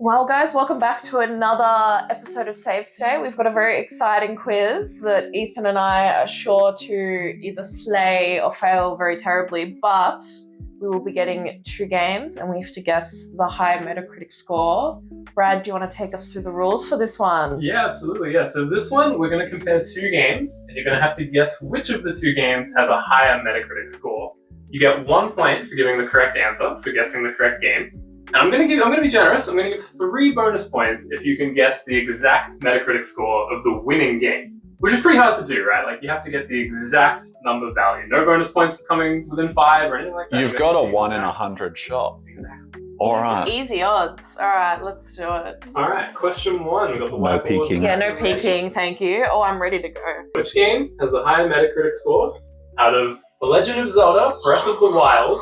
Well, guys, welcome back to another episode of Save State. We've got a very exciting quiz that Ethan and I are sure to either slay or fail very terribly, but we will be getting 2 games and we have to guess the high Metacritic score. Brad, do you want to take us through the rules for this one? Yeah, absolutely. Yeah. So this one, we're going to compare 2 games, and you're going to have to guess which of the 2 games has a higher Metacritic score. You get 1 point for giving the correct answer, so guessing the correct game. And I'm going to be generous. I'm going to give 3 bonus points if you can guess the exact Metacritic score of the winning game, which is pretty hard to do, right? Like, you have to get the exact number value. No bonus points for coming within 5 or anything like that. You've got a 1 in 100 shot. Exactly. All right. Easy odds. All right, let's do it. All right, question 1. We've got the No whiteboard. peeking. Yeah, no peeking, thank you. Oh, I'm ready to go. Which game has a higher Metacritic score out of The Legend of Zelda Breath of the Wild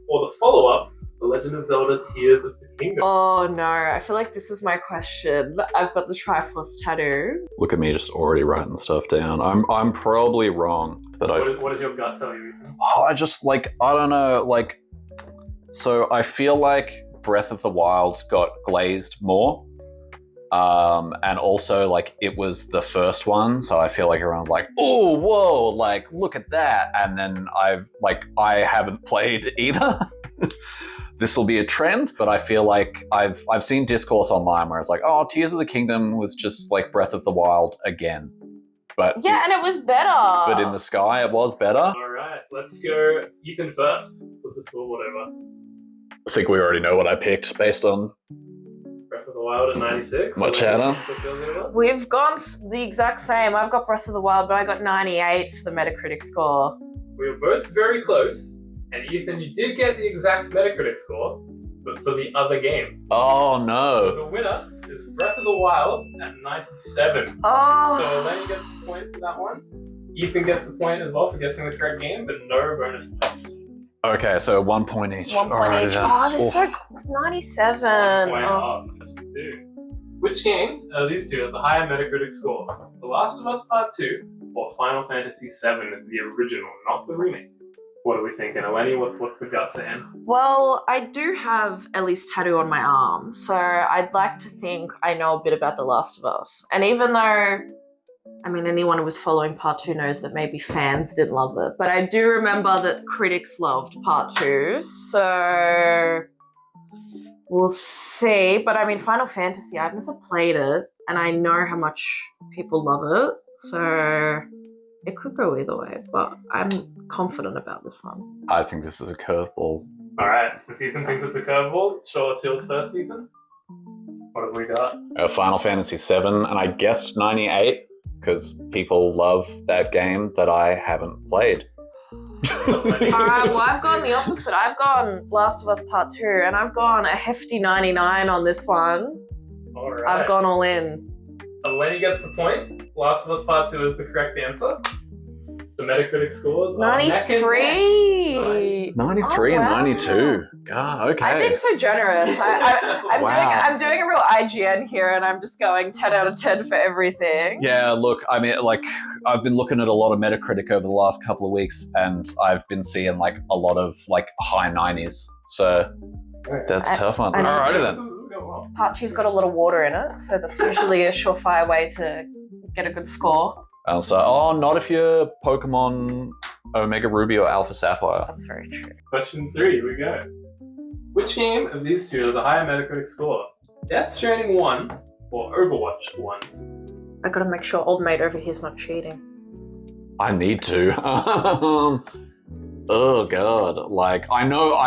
or the follow-up, The Legend of Zelda Tears of the Kingdom? Oh no, I feel like this is my question. I've got the Triforce tattoo. Look at me just already writing stuff down. I'm probably wrong, but What does your gut tell you, Ethan? I just I don't know, so I feel like Breath of the Wild got glazed more. And also it was the first one, so I feel like everyone's like, oh, whoa, look at that. And then I haven't played either. This will be a trend, but I feel like I've seen discourse online where it's like, oh, Tears of the Kingdom was just like Breath of the Wild again. But Yeah, and it was better. But in the sky, it was better. All right, let's go Ethan first. Put the scoreboard over. I think we already know what I picked based on Breath of the Wild at 96. my chatter. We've gone the exact same. I've got Breath of the Wild, but I got 98 for the Metacritic score. We were both very close, and Ethan, you did get the exact Metacritic score, but for the other game. Oh, So no. the winner is Breath of the Wild at 97. Oh. So Eleni gets the point for that one. Ethan gets the point as well for guessing the correct game, but no bonus points. Okay, so 1 point each. 1 point Alrighty each. then. Oh, they're so close. 97. 1 point Oh. off. 2. Which game out of these 2 has the higher Metacritic score? The Last of Us Part 2 or Final Fantasy VII, the original, not the remake? What are we thinking? Eleni, what's the gut saying? Well, I do have Ellie's tattoo on my arm, so I'd like to think I know a bit about The Last of Us. And even though, anyone who was following Part 2 knows that maybe fans didn't love it, but I do remember that critics loved Part 2, so we'll see. But Final Fantasy, I've never played it, and I know how much people love it, so it could go either way, but I'm confident about this one. I think this is a curveball. Alright, since Ethan thinks it's a curveball, show us yours first, Ethan. What have we got? Final Fantasy VII, and I guessed 98 because people love that game that I haven't played. Alright, well, I've gone the opposite. I've gone Last of Us Part 2, and I've gone a hefty 99 on this one. Alright. I've gone all in. Eleni gets the point. Last of Us Part 2 is the correct answer. The Metacritic scores are neck and neck. 93! 93 Oh, and wow. 92. God, okay. I'm being so generous. I'm, Wow. I'm doing a real IGN here, and I'm just going 10 out of 10 for everything. Yeah, look, I've been looking at a lot of Metacritic over the last couple of weeks, and I've been seeing a lot of high 90s. So that's a tough one. I know. Alrighty This then. is going well. Part 2's got a lot of water in it, so that's usually a surefire way to get a good score. Not if you're Pokemon Omega Ruby or Alpha Sapphire. That's very true. Question 3, here we go. Which game of these 2 has a higher Metacritic score? Death Stranding 1 or Overwatch 1? I gotta make sure old mate over here's not cheating. I need to. Oh god. I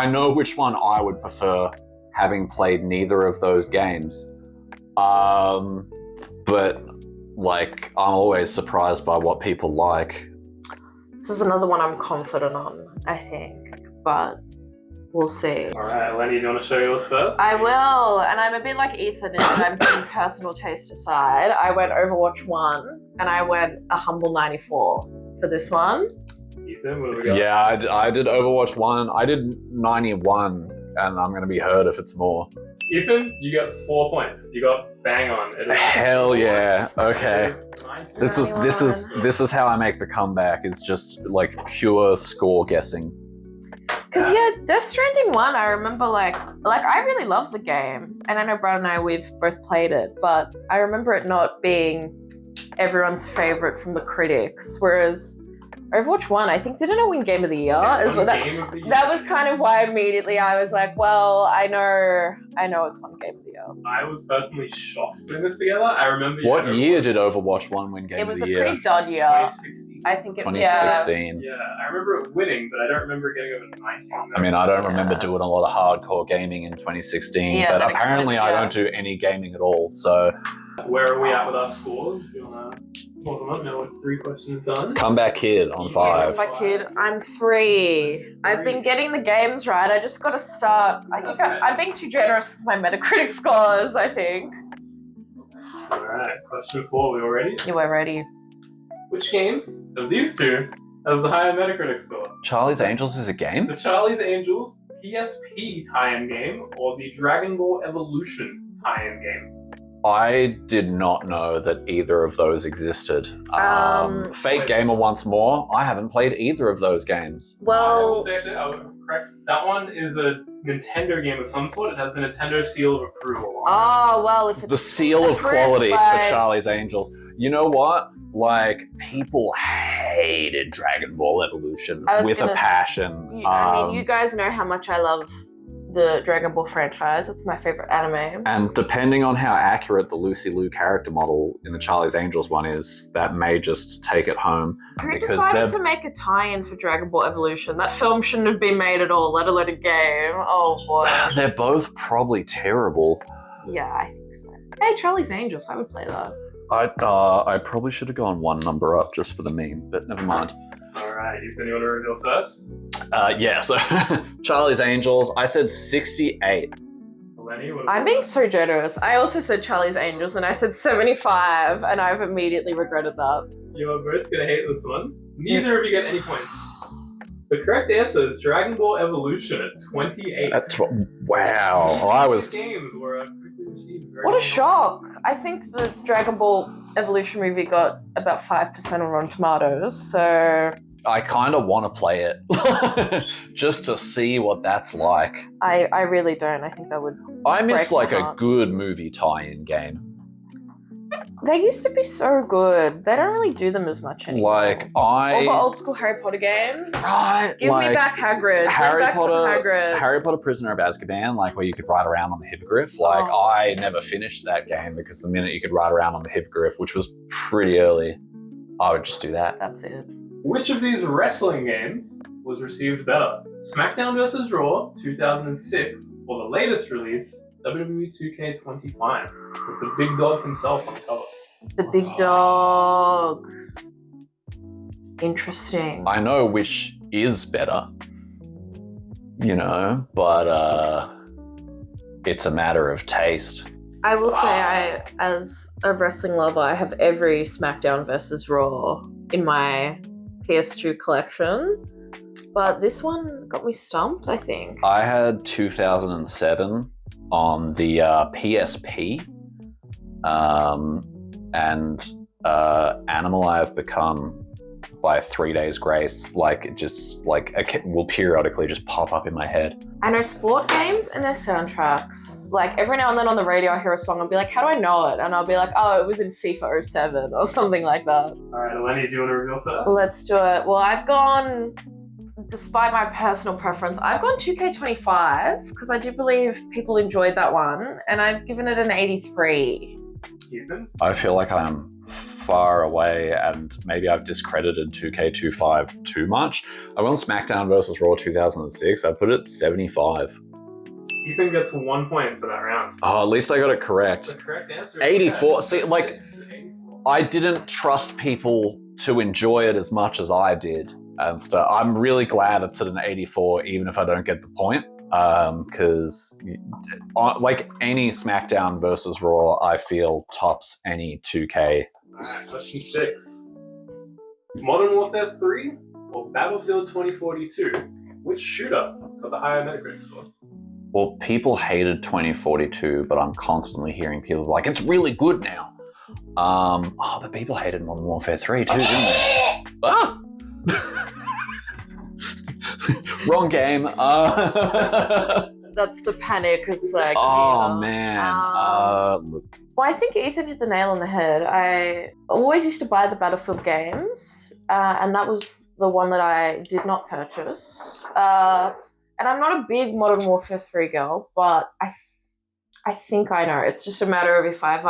know which one I would prefer, having played neither of those games. But I'm always surprised by what people like. This is another one I'm confident on, I think, but we'll see. Alright, Eleni, do you want to show yours first? I will, and I'm a bit like Ethan in that I'm putting personal taste aside. I went Overwatch 1, and I went a humble 94 for this one. Ethan, what have we got? Yeah, I did Overwatch 1. I did 91, and I'm going to be hurt if it's more. Ethan, you got 4 points. You got bang on. It is Hell yeah. Okay. It is 19. This is how I make the comeback. It's just pure score guessing. Because Death Stranding 1, I remember like I really love the game, and I know Brad and I we've both played it, but I remember it not being everyone's favorite from the critics. Whereas Overwatch 1, I think, didn't it win Game of the Year? That was kind of why immediately I was like, well, I know it's won Game of the Year. I was personally shocked putting this together. I remember. What year did Overwatch 1 win Game It of was the a Year? pretty dud year. 2016. I think it 2016. Yeah, I remember it winning, but I don't remember getting over 19. I mean, I don't remember doing a lot of hardcore gaming in 2016, Yeah, but that apparently extent, I don't do any gaming at all, so... Where are we at with our scores? Do you want to hold them up now with 3 questions done? Comeback Kid on 5. My kid, I'm 3. I've been getting the games right. I just got to start. I think I'm being too generous with my Metacritic scores, I think. Alright, question 4. We all ready? You are ready. Which game of these two has the higher Metacritic score? Charlie's Angels is a game? The Charlie's Angels PSP tie-in game or the Dragon Ball Evolution tie-in game? I did not know that either of those existed. Fake Gamer once more. I haven't played either of those games. Well, I would correct. That one is a Nintendo game of some sort. It has the Nintendo seal of approval on it. well, if it's The seal of quality for Charlie's Angels. You know what? Like, people hated Dragon Ball Evolution with a passion. I mean, you guys know how much I love the Dragon Ball franchise. It's my favorite anime. And depending on how accurate the Lucy Liu character model in the Charlie's Angels one is, that may just take it home. Who decided to make a tie-in for Dragon Ball Evolution? That film shouldn't have been made at all, let alone a game. Oh boy. They're both probably terrible. Yeah, I think so. Hey, Charlie's Angels, I would play that. I probably should have gone one number up just for the meme, but never mind. Alright, you want to reveal first? Yeah, so Charlie's Angels, I said 68. Eleni, I'm being so generous. I also said Charlie's Angels and I said 75, and I've immediately regretted that. You are both going to hate this one. Neither of you get any points. The correct answer is Dragon Ball Evolution at 28. Wow. I was... Games were quickly received. What a shock. I think the Dragon Ball Evolution movie got about 5% on Rotten Tomatoes, so... I kind of want to play it just to see what that's like. I really don't. I think that would... I miss break like my a heart. good movie tie-in game. They used to be so good. They don't really do them as much anymore. Like, All the old school Harry Potter games. Right, Give me back Hagrid. Harry Bring back some Hagrid. Harry Potter Prisoner of Azkaban, like where you could ride around on the hippogriff. Like, I never finished that game because the minute you could ride around on the hippogriff, which was pretty early, I would just do that. That's it. Which of these wrestling games was received better? SmackDown vs. Raw 2006 or the latest release, WWE 2K25, with the big dog himself on the cover? The big dog. Interesting. I know which is better, you know, but it's a matter of taste. I will say, as a wrestling lover, I have every SmackDown vs. Raw in my PS2 collection, but this one got me stumped, I think. I had 2007 on the PSP, and Animal I've become by 3 days grace, like it just like it will periodically just pop up in my head. I know sport games and their soundtracks. Like every now and then on the radio I hear a song, I'll be like, how do I know it? And I'll be like, oh, it was in FIFA 07 or something like that. Alright, Eleni, do you want to reveal first? Let's do it. Well, I've gone, despite my personal preference, I've gone 2K25 because I do believe people enjoyed that one, and I've given it an 83. Ethan? I feel like I'm far away, and maybe I've discredited 2K25 too much. I went on SmackDown vs. Raw 2006. I put it 75. Ethan gets 1 point for that round. Oh, at least I got it The correct. correct answer is 84. See, like, 84. I didn't trust people to enjoy it as much as I did, and stuff. I'm really glad it's at an 84, even if I don't get the point. Because like any SmackDown versus Raw, I feel tops any 2K. Alright, question 6. Modern Warfare 3 or Battlefield 2042? Which shooter got the higher Metacritic score? Well, people hated 2042, but I'm constantly hearing people like, it's really good now. But people hated Modern Warfare 3 too, didn't they? Ah! Wrong game. That's the panic. It's like, Oh yeah. man. Look. Well, I think Ethan hit the nail on the head. I always used to buy the Battlefield games, and that was the one that I did not purchase. And I'm not a big Modern Warfare 3 girl, but I think I know. It's just a matter of if I've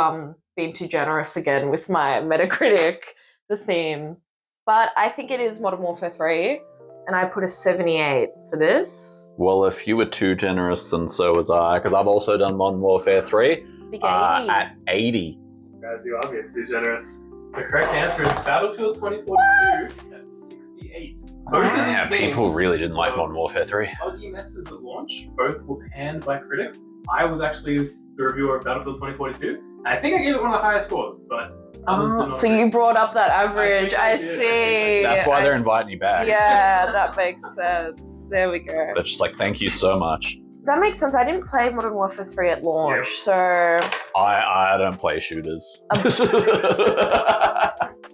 been too generous again with my Metacritic, the theme. But I think it is Modern Warfare 3, and I put a 78 for this. Well, if you were too generous, then so was I, because I've also done Modern Warfare 3 Big 80. at 80. Guys, you are being too generous. The correct answer is Battlefield 2042 at 68. Both of Yeah, these people games really didn't like Modern Warfare 3. Buggy messes at launch. Both were panned by critics. I was actually the reviewer of Battlefield 2042. I think I gave it one of the highest scores, but others did not So agree. you brought up that average. I did. see. That's why they're I inviting you back. Yeah, that makes sense. There we go. They're just like, thank you so much. That makes sense. I didn't play Modern Warfare 3 at launch, Yeah. so I don't play shooters. a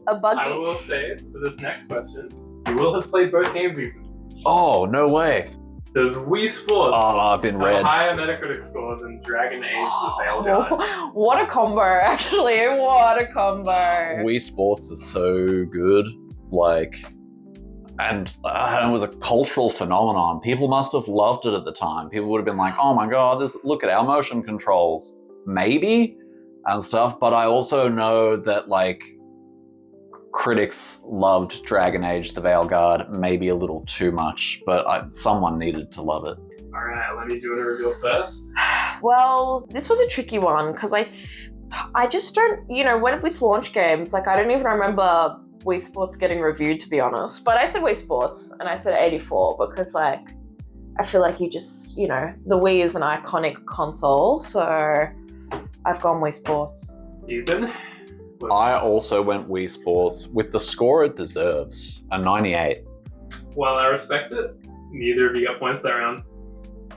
I buggy. will say, for this next question, you will have played both games, Ethan. Oh, no way. Does Wii Sports Oh, I've been have a read. higher Metacritic score than Dragon Age The Veil Guard? What a combo, actually. What a combo. Wii Sports is so good. Like, and it was a cultural phenomenon. People must have loved it at the time. People would have been like, oh my God, look at our motion controls. Maybe, and stuff. But I also know that, like, critics loved Dragon Age The Veil Guard maybe a little too much, but someone needed to love it. Alright, let me do a reveal first. Well, this was a tricky one because I just don't, with launch games, like I don't even remember Wii Sports getting reviewed, to be honest. But I said Wii Sports and I said 84 because, like, I feel like you just, the Wii is an iconic console, so I've gone Wii Sports. Ethan? I also went Wii Sports with the score it deserves, a 98. Well, I respect it. Neither of you got points that round.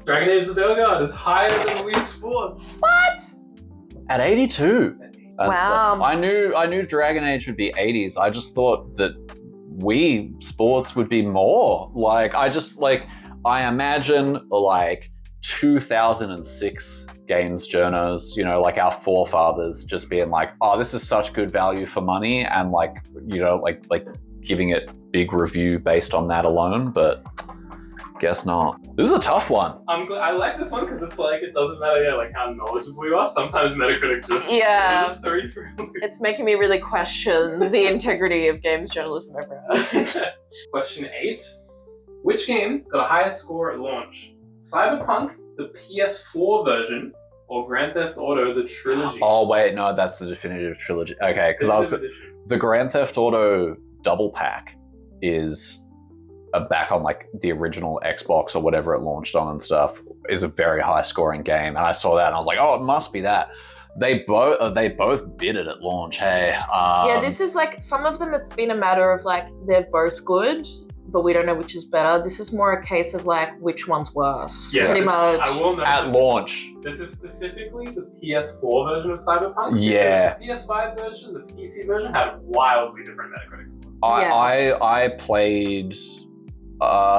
Dragon Age The Veil Guard is higher than Wii Sports. What? At 82. Wow. I knew Dragon Age would be 80s. I just thought that Wii Sports would be more. Like, I imagine, like, 2006 games journos, like our forefathers just being like, oh, this is such good value for money, and like giving it big review based on that alone, but guess not. This is a tough one. I like this one because it's like, it doesn't matter like how knowledgeable you are. Sometimes Metacritic just, Yeah. just throw you through. It's making me really question the integrity of games journalism overall. Question 8. Which game got a higher score at launch? Cyberpunk, the PS4 version, or Grand Theft Auto, the trilogy? Oh wait, no, that's the definitive trilogy. Okay, because the Grand Theft Auto double pack is back on like the original Xbox or whatever it launched on and stuff, is a very high scoring game, and I saw that and I was like, oh, it must be that. They both bid it at launch. Hey, yeah, this is like, some of them it's been a matter of like they're both good, but we don't know which is better. This is more a case of like which one's worse. Yeah, pretty much. I will know at launch. This is specifically the PS4 version of Cyberpunk. Yeah. The PS5 version, the PC version had wildly different Metacritic scores. I played.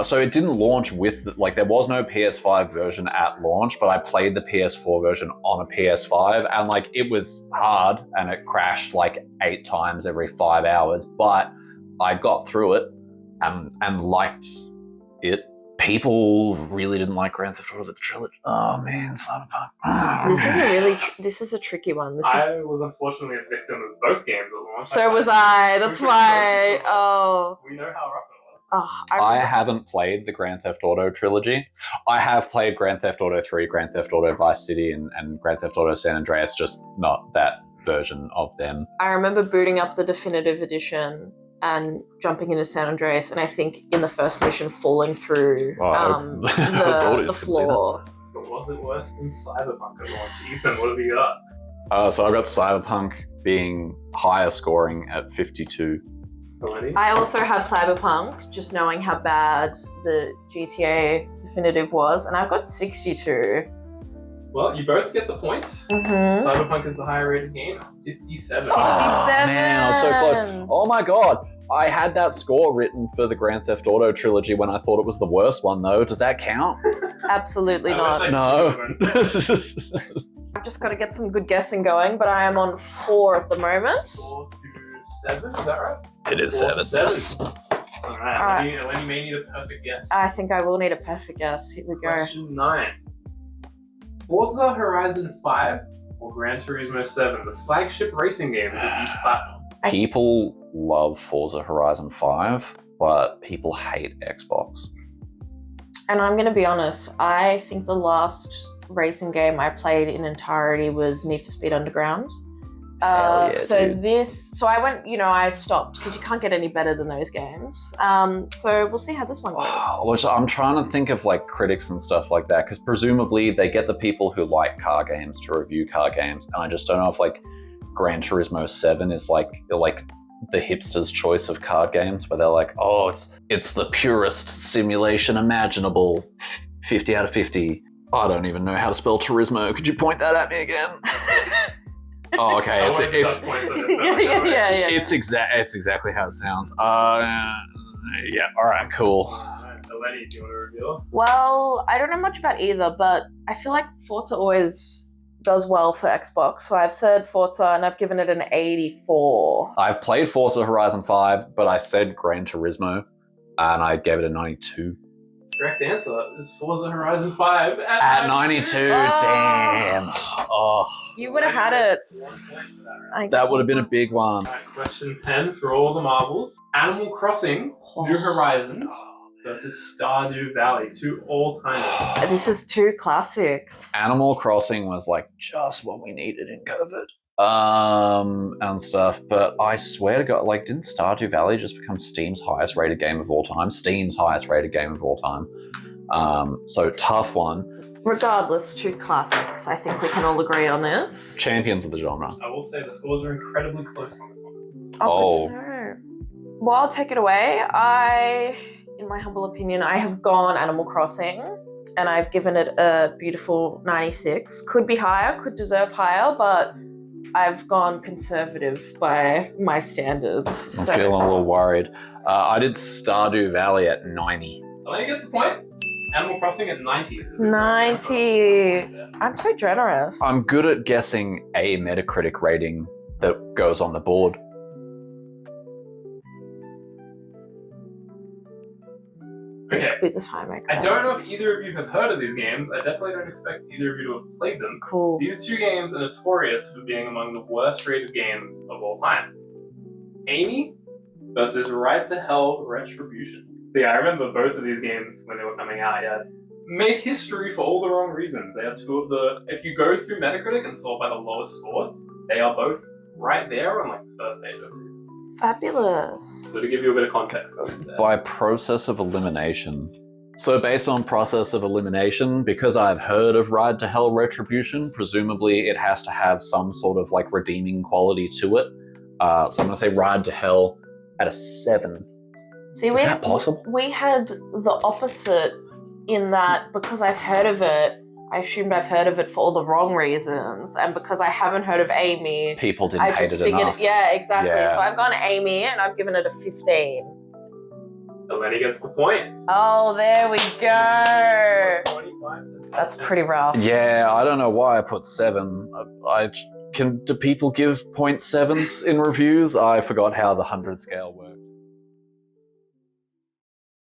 So it didn't launch with, like, there was no PS5 version at launch, but I played the PS4 version on a PS5, and like it was hard and it crashed like 8 times every 5 hours, but I got through it and liked it. People really didn't like Grand Theft Auto the trilogy. Oh man, Cyberpunk. This is a tricky one. I was unfortunately a victim of both games at launch. So was I. That's why. Oh. We know how rough it was. Oh, I haven't played the Grand Theft Auto trilogy. I have played Grand Theft Auto 3, Grand Theft Auto Vice City, and Grand Theft Auto San Andreas, just not that version of them. I remember booting up the definitive edition and jumping into San Andreas, and I think in the first mission falling through the floor. But was it worse than Cyberpunk at launch? Ethan, what have you got? So I got Cyberpunk being higher scoring at 52. Eleni? I also have Cyberpunk, just knowing how bad the GTA definitive was, and I've got 62. Well, you both get the points. Mm-hmm. Cyberpunk is the higher rated game, 57. Oh, man, I was so close. Oh my god. I had that score written for the Grand Theft Auto trilogy when I thought it was the worst one, though. Does that count? Absolutely I not. wish I No. I've just got to get some good guessing going, but I am on 4 at the moment. 4 to 7, is that right? It is 4 to 7. 7. Alright, Eleni may need a perfect guess. I think I will need a perfect guess. Here we go. Question 9. Forza Horizon 5 or Gran Turismo 7, the flagship racing games of each platform? People love Forza Horizon 5, but people hate Xbox. And I'm going to be honest, I think the last racing game I played in entirety was Need for Speed Underground. Hell yeah, dude. So I went, I stopped because you can't get any better than those games. So we'll see how this one goes. Which I'm trying to think of like critics and stuff like that, because presumably they get the people who like car games to review car games, and I just don't know if like Gran Turismo 7 is like the hipster's choice of card games, where they're like, oh, it's the purest simulation imaginable, 50 out of 50. I don't even know how to spell Turismo. Could you point that at me again? Oh, okay. It's exactly how it sounds. Yeah. All right. Cool. Eleni, do you want to reveal? Well, I don't know much about either, but I feel like Forza always does well for Xbox. So I've said Forza and I've given it an 84. I've played Forza Horizon 5, but I said Gran Turismo, and I gave it a 92. Correct answer is Forza Horizon 5 At 92. Damn. Oh. You would have had it. 1 point for that, right? That would have been a big one. Alright, question 10 for all the marbles. Animal Crossing, New Horizons versus Stardew Valley, 2 all-timers. This is 2 classics. Animal Crossing was like just what we needed in COVID. And stuff, but I swear to God, like, didn't Stardew Valley just become Steam's highest rated game of all time? Steam's highest rated game of all time. So tough one. Regardless, 2 classics. I think we can all agree on this. Champions of the genre. I will say the scores are incredibly close on this one. Oh, good to know. Well, I'll take it away. In my humble opinion, I have gone Animal Crossing, and I've given it a beautiful 96. Could be higher, could deserve higher, but I've gone conservative by my standards. I'm feeling a little worried. I did Stardew Valley at 90. Eleni gets the point. Animal Crossing at 90. 90. I'm so generous. I'm good at guessing a Metacritic rating that goes on the board. Okay. Be the timer. I don't know if either of you have heard of these games. I definitely don't expect either of you to have played them. Cool. These 2 games are notorious for being among the worst rated games of all time. Amy versus Ride to Hell Retribution. So yeah, I remember both of these games when they were coming out. Yeah, made history for all the wrong reasons. They are 2 of the. If you go through Metacritic and sort by the lowest score, they are both right there on like the first page of it. Fabulous. So to give you a bit of context, By process of elimination. So based on process of elimination, because I've heard of Ride to Hell Retribution, presumably it has to have some sort of like redeeming quality to it. So I'm going to say Ride to Hell at a 7. See, Is that possible? We had the opposite in that because I've heard of it, I assumed I've heard of it for all the wrong reasons, and because I haven't heard of Amy, People didn't I hate just it figured, enough. yeah, exactly. Yeah. So I've gone Amy, and I've given it a 15. Eleni gets the point. Oh, there we go. 25. That's pretty rough. Yeah, I don't know why I put 7. Do people give 0.7s in reviews? I forgot how the 100 scale works.